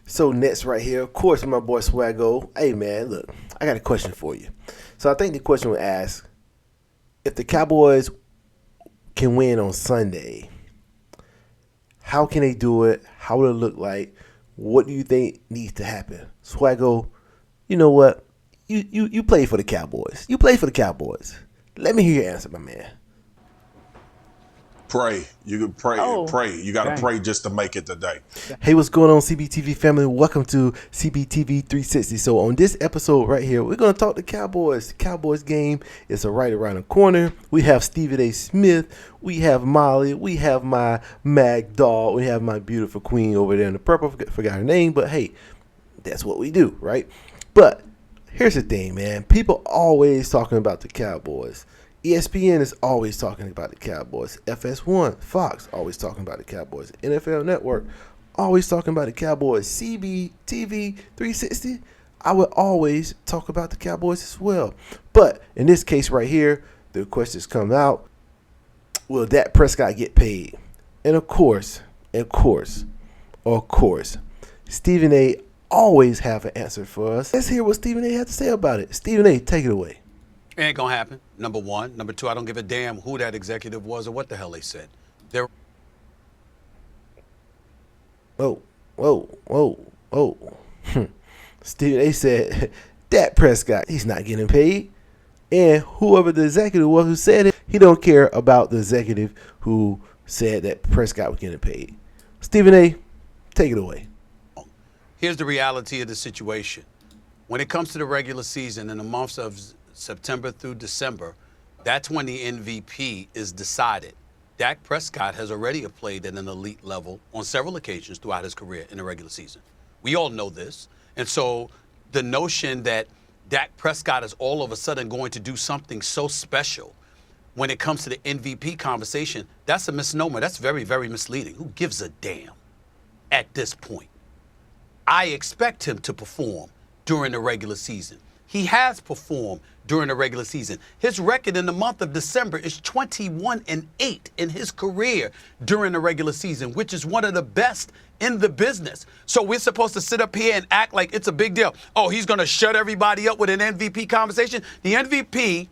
So next right here, of course, my boy Swaggo. Hey man, look, I got a question for you. So I think the question would ask if the Cowboys can win on Sunday, how can they do it? How will it look like? What do you think needs to happen? Swaggo, you know what? You play for the Cowboys. You play for the Cowboys. Let me hear your answer, my man. Pray. You could pray. Oh, Pray. You got to dang. pray just to make it today. Hey, what's going on, CBTV family? Welcome to CBTV 360. So on this episode right here, we're going to talk the Cowboys. The Cowboys game is right around the corner. We have Stephen A. Smith. We have Molly. We have my Mag doll. We have my beautiful queen over there in the purple. Forgot her name, but hey, that's what we do, right? But here's the thing, man. People always talking about the Cowboys. ESPN is always talking about the Cowboys. FS1, Fox, always talking about the Cowboys. NFL Network, always talking about the Cowboys. CBTV 360, I would always talk about the Cowboys as well. But in this case right here, the questions come out, will Dak Prescott get paid? And of course, Stephen A. always have an answer for us. Let's hear what Stephen A. had to say about it. Stephen A., take it away. Ain't gonna happen, number one. Number two, I don't give a damn who that executive was or what the hell they said. They're Whoa. Stephen A. said, Dak Prescott, he's not getting paid. And whoever the executive was who said it, he don't care about the executive who said that Prescott was getting paid. Stephen A., take it away. Here's the reality of the situation. When it comes to the regular season in the months of September through December, that's when the MVP is decided. Dak Prescott has already played at an elite level on several occasions throughout his career in the regular season. We all know this. And so the notion that Dak Prescott is all of a sudden going to do something so special when it comes to the MVP conversation, that's a misnomer. That's very, very misleading. Who gives a damn at this point? I expect him to perform during the regular season. He has performed during the regular season. His record in the month of December is 21-8 in his career during the regular season, which is one of the best in the business. So we're supposed to sit up here and act like it's a big deal. Oh, he's going to shut everybody up with an MVP conversation. The MVP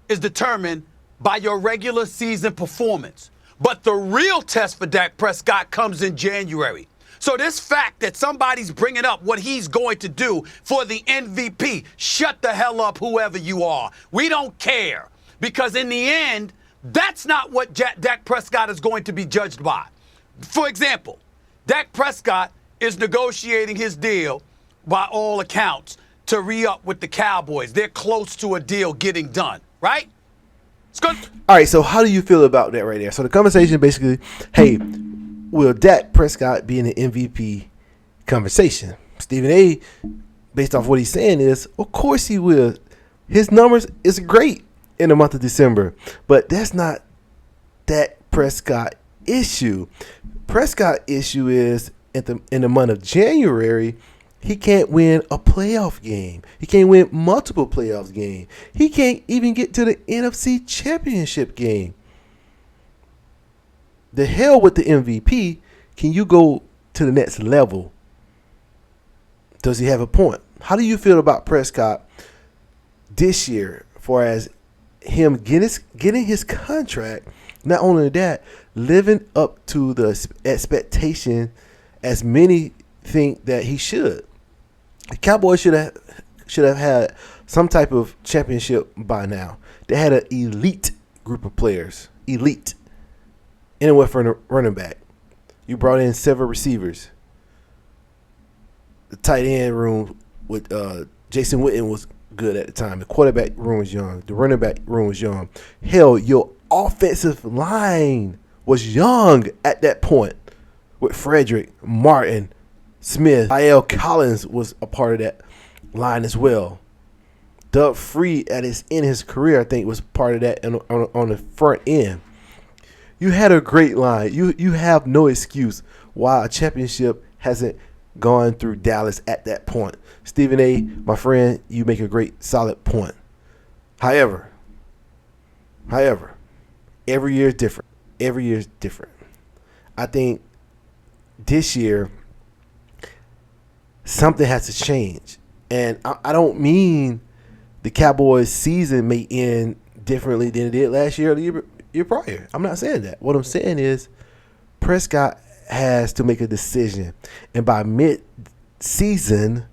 is determined by your regular season performance. But the real test for Dak Prescott comes in January. So this fact that somebody's bringing up what he's going to do for the MVP, shut the hell up, whoever you are. We don't care. Because in the end, that's not what Dak Prescott is going to be judged by. For example, Dak Prescott is negotiating his deal, by all accounts, to re-up with the Cowboys. They're close to a deal getting done, right? It's good. All right, so how do you feel about that right there? So the conversation basically, hey, will Dak Prescott be in the MVP conversation? Stephen A., based off what he's saying, is of course he will. His numbers is great in the month of December, but that's not Dak Prescott issue. Prescott issue is in the month of January, he can't win a playoff game. He can't win multiple playoff games. He can't even get to the NFC Championship game. The hell with the MVP. Can you go to the next level? Does he have a point? How do you feel about Prescott this year, as far as him getting his contract? Not only that, living up to the expectation as many think that he should. The Cowboys should have had some type of championship by now. They had an elite group of players. Elite. Anywhere from the running back. You brought in several receivers. The tight end room with Jason Witten was good at the time. The quarterback room was young. The running back room was young. Hell, your offensive line was young at that point with Frederick, Martin, Smith. I.L. Collins was a part of that line as well. Doug Free in his career, I think, was part of that on the front end. You had a great line. You have no excuse why a championship hasn't gone through Dallas at that point. Stephen A., my friend, you make a great, solid point. However, every year is different. Every year is different. I think this year, something has to change. And I don't mean the Cowboys' season may end differently than it did last year or the year prior. I'm not saying that. What I'm saying is Prescott has to make a decision. And by mid-season,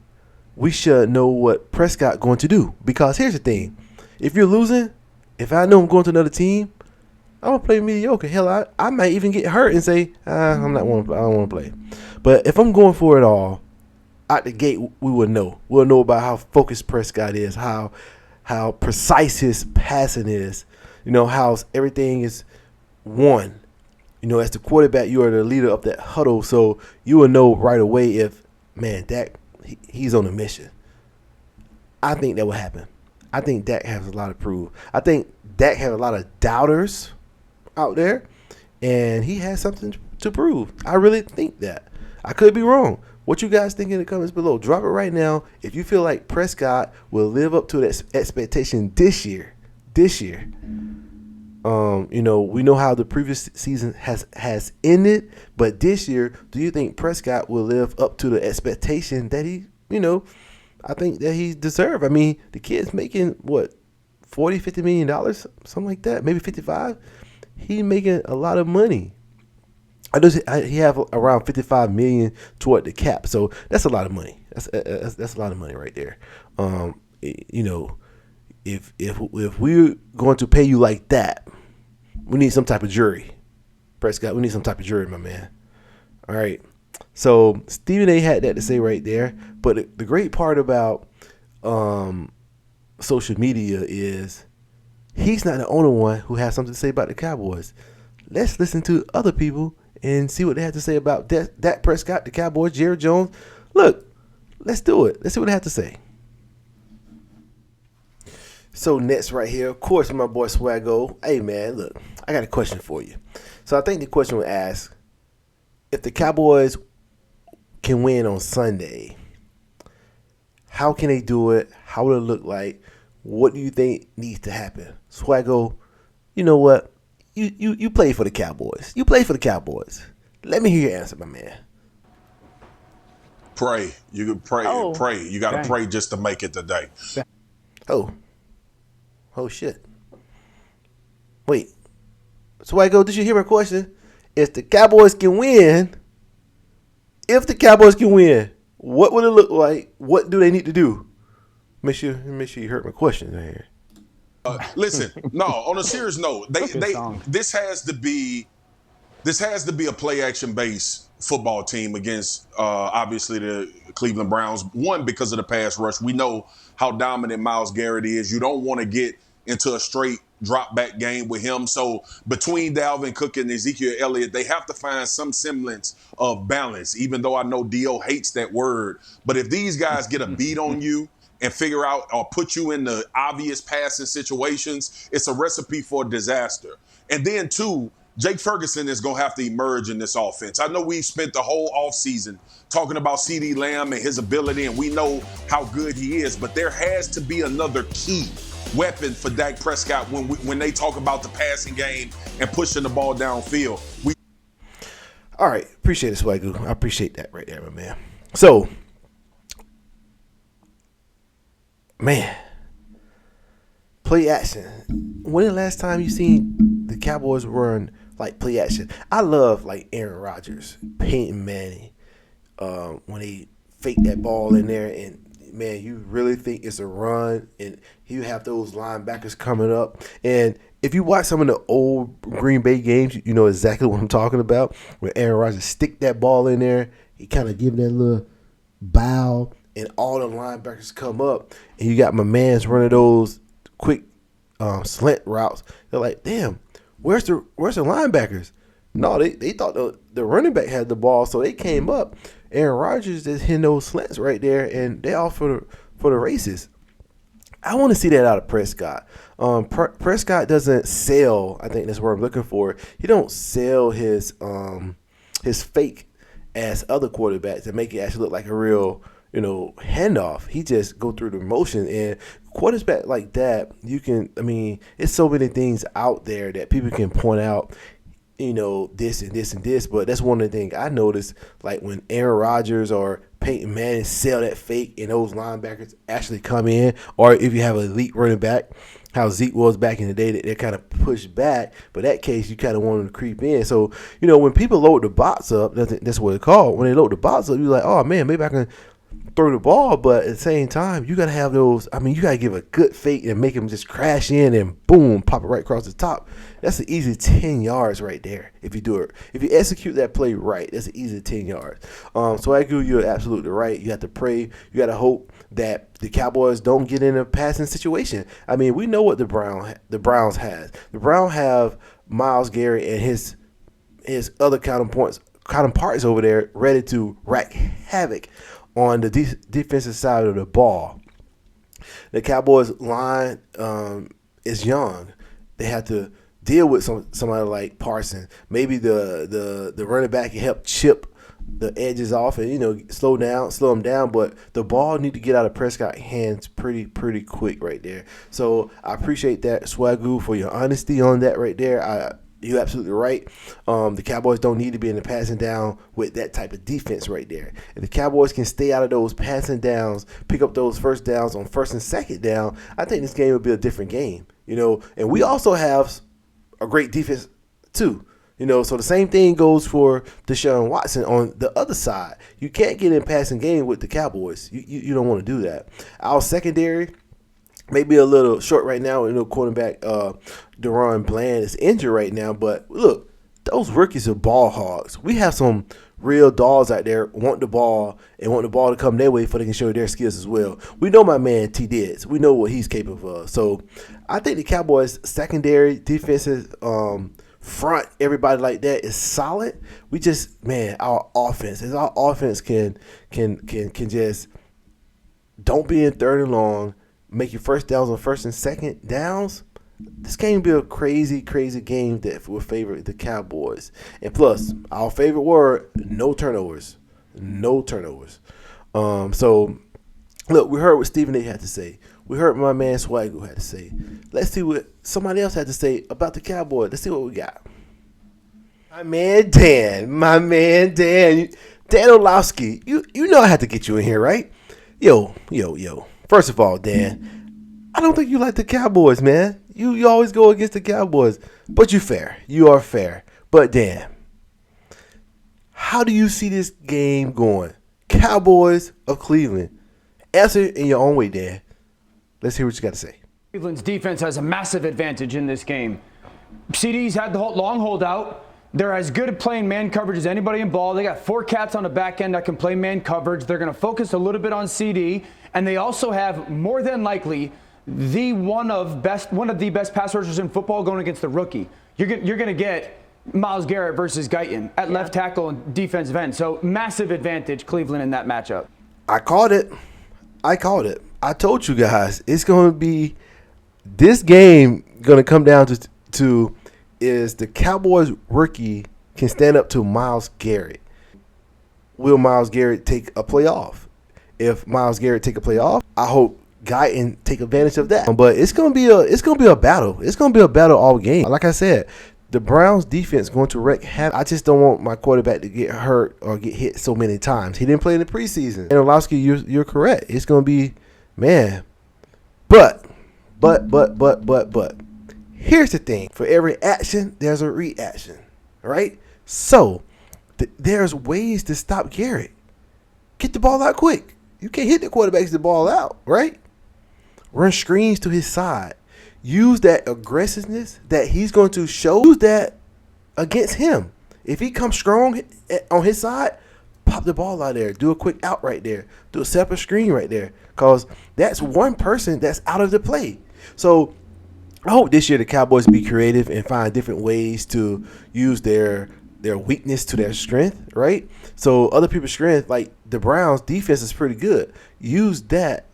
we should know what Prescott going to do. Because here's the thing. If you're losing, if I know I'm going to another team, I'm going to play mediocre. Hell, I might even get hurt and say, I don't want to play. But if I'm going for it all, out the gate, we will know. We'll know about how focused Prescott is, how precise his passing is, how everything is one. As the quarterback, you are the leader of that huddle, so you will know right away if, man, Dak, he's on a mission. I think that will happen. I think Dak has a lot to prove. I think Dak has a lot of doubters out there, and he has something to prove. I really think that. I could be wrong. What you guys think in the comments below? Drop it right now if you feel like Prescott will live up to that expectation this year. We know how the previous season has ended, but this year, do you think Prescott will live up to the expectation that he, I think that he deserved? I mean, the kid's making what, $40-50 million, something like that, maybe 55. He's making a lot of money. He have around $55 million toward the cap, so that's a lot of money. That's a lot of money right there. If we're going to pay you like that, we need some type of jury, Prescott. We need some type of jury, my man. All right. So Stephen A. had that to say right there. But the great part about social media is he's not the only one who has something to say about the Cowboys. Let's listen to other people and see what they have to say about Dak Prescott, the Cowboys, Jerry Jones. Look, let's do it. Let's see what they have to say. So next right here, of course, my boy Swaggo. Hey, man, look, I got a question for you. So I think the question would ask, if the Cowboys can win on Sunday, how can they do it? How will it look like? What do you think needs to happen? Swaggo, you know what? You play for the Cowboys. You play for the Cowboys. Let me hear your answer, my man. Pray. You could pray. Oh, pray. You got to dang. pray just to make it today. Oh shit. Wait. Swaggo, did you hear my question? If the Cowboys can win, what would it look like? What do they need to do? Make sure you heard my question right here. Listen, no. On a serious note, song. this has to be a play action based football team against obviously the Cleveland Browns. One, because of the pass rush. We know how dominant Myles Garrett is. You don't want to get into a straight drop back game with him. So between Dalvin Cook and Ezekiel Elliott, they have to find some semblance of balance, even though I know Dio hates that word. But if these guys get a beat on you and figure out or put you in the obvious passing situations, it's a recipe for disaster. And then two, Jake Ferguson is going to have to emerge in this offense. I know we spent the whole offseason talking about CeeDee Lamb and his ability, and we know how good he is, but there has to be another key weapon for Dak Prescott when they talk about the passing game and pushing the ball downfield. All right. Appreciate it, Swagoo. I appreciate that right there, my man. So, man, play action. When the last time you seen the Cowboys run like play action? I love like Aaron Rodgers, Peyton Manning, when they fake that ball in there and man, you really think it's a run, and you have those linebackers coming up. And if you watch some of the old Green Bay games, you know exactly what I'm talking about. Where Aaron Rodgers stick that ball in there, he kind of give that little bow, and all the linebackers come up, and you got my man's running those quick slant routes. They're like, damn, where's the linebackers? No, they thought the running back had the ball, so they came up. Aaron Rodgers just hitting those slants right there, and they all for the races. I want to see that out of Prescott. Prescott doesn't sell. I think that's what I'm looking for. He don't sell his fake as other quarterbacks to make it actually look like a real handoff. He just go through the motion, and quarterback like that, it's so many things out there that people can point out. This and this and this, but that's one of the things I noticed, like when Aaron Rodgers or Peyton Manning sell that fake and those linebackers actually come in, or if you have an elite running back, how Zeke was back in the day, that they kind of push back. But in that case, you kind of want them to creep in. So, when people load the box up, that's what it's called. When they load the box up, you're like, oh, man, maybe I can throw the ball. But at the same time, you got to have those. I mean, you got to give a good fake and make them just crash in and boom, pop it right across the top. That's an easy 10 yards right there if you do it. If you execute that play right, that's an easy 10 yards. So I agree, you're absolutely right. You have to pray. You got to hope that the Cowboys don't get in a passing situation. I mean, we know what the Browns has. The Browns have Myles Garrett and his other counterparts over there ready to wreak havoc on the defensive side of the ball. The Cowboys line is young. They have to deal with somebody like Parsons. Maybe the running back can help chip the edges off and slow them down. But the ball need to get out of Prescott's hands pretty quick right there. So I appreciate that, Swagoo, for your honesty on that right there. You're absolutely right. The Cowboys don't need to be in the passing down with that type of defense right there. If the Cowboys can stay out of those passing downs, pick up those first downs on first and second down, I think this game will be a different game. And we also have a great defense too. So the same thing goes for Deshaun Watson on the other side. You can't get in passing game with the Cowboys. You don't want to do that. Our secondary may be a little short right now. Quarterback Deron Bland is injured right now. But look, those rookies are ball hogs. We have some real dogs out there want the ball and want the ball to come their way so they can show their skills as well. We know my man T. Diz. We know what he's capable of. So I think the Cowboys secondary, defensive, front, everybody like that is solid. We just, our offense can just don't be in third and long, make your first downs on first and second downs. This game will be a crazy game that will favor the Cowboys. And plus, our favorite word, no turnovers. No turnovers. So, look, we heard what Stephen A. had to say. We heard what my man Swagoo had to say. Let's see what somebody else had to say about the Cowboys. Let's see what we got. My man Dan Orlovsky. You know I had to get you in here, right? Yo. First of all, Dan, I don't think you like the Cowboys, man. You always go against the Cowboys. But you're fair. You are fair. But Dan, how do you see this game going? Cowboys of Cleveland. Answer in your own way, Dan. Let's hear what you got to say. Cleveland's defense has a massive advantage in this game. CD's had the long holdout. They're as good at playing man coverage as anybody in ball. They got 4 cats on the back end that can play man coverage. They're going to focus a little bit on CD, and they also have more than likely one of the best pass rushers in football going against the rookie. You're going to get Myles Garrett versus Guyton at left tackle and defensive end. So massive advantage Cleveland in that matchup. I called it. I told you guys it's going to be this game going to come down to is the Cowboys rookie can stand up to Myles Garrett. Will Myles Garrett take a playoff? If Myles Garrett take a playoff, I hope Guyton take advantage of that. But it's gonna be a battle. It's gonna be a battle all game. Like I said, the Browns defense going to wreak havoc. I just don't want my quarterback to get hurt or get hit so many times. He didn't play in the preseason. And Orlovsky, you're correct. It's gonna be, man. But. Here's the thing. For every action, there's a reaction, right? So there's ways to stop Garrett. Get the ball out quick. You can't hit the quarterback the ball out, right? Run screens to his side. Use that aggressiveness that he's going to show. Use that against him. If he comes strong on his side, pop the ball out there. Do a quick out right there. Do a separate screen right there. Because that's one person that's out of the play. So I hope this year the Cowboys be creative and find different ways to use their weakness to their strength, right? So other people's strength, like the Browns' defense is pretty good. Use that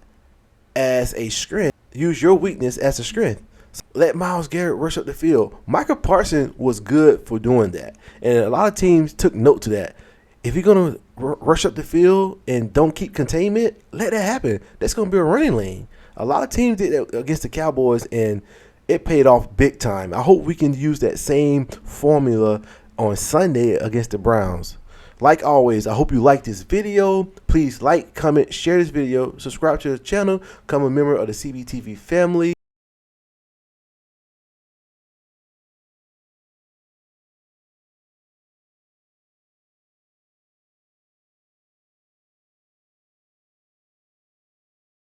as a strength. Use your weakness as a strength. So let Myles Garrett rush up the field. Micah Parsons was good for doing that. And a lot of teams took note to that. If you're going to rush up the field and don't keep containment, let that happen. That's going to be a running lane. A lot of teams did that against the Cowboys, and it paid off big time. I hope we can use that same formula on Sunday against the Browns. Like always, I hope you like this video. Please like, comment, share this video, subscribe to the channel, become a member of the CBTV family.